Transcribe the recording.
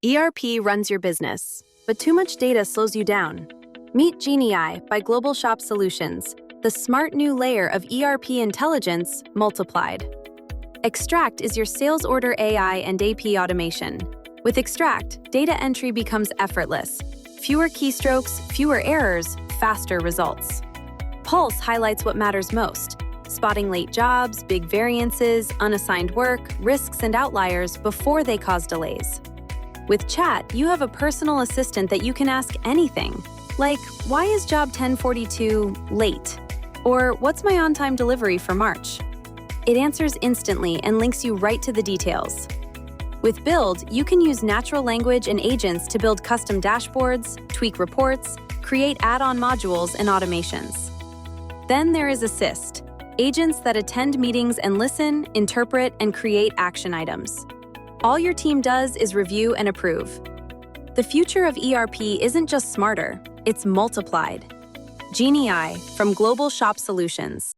ERP runs your business, but too much data slows you down. Meet Genii by Global Shop Solutions, the smart new layer of ERP intelligence multiplied. Extract is your sales order AI and AP automation. With Extract, data entry becomes effortless. Fewer keystrokes, fewer errors, faster results. Pulse highlights what matters most, spotting late jobs, big variances, unassigned work, risks, and outliers before they cause delays. With Chat, you have a personal assistant that you can ask anything, like, why is job 1042 late? Or what's my on-time delivery for March? It answers instantly and links you right to the details. With Build, you can use natural language and agents to build custom dashboards, tweak reports, create add-on modules and automations. Then there is Assist, agents that attend meetings and listen, interpret, and create action items. All your team does is review and approve. The future of ERP isn't just smarter, it's multiplied. Genii from Global Shop Solutions.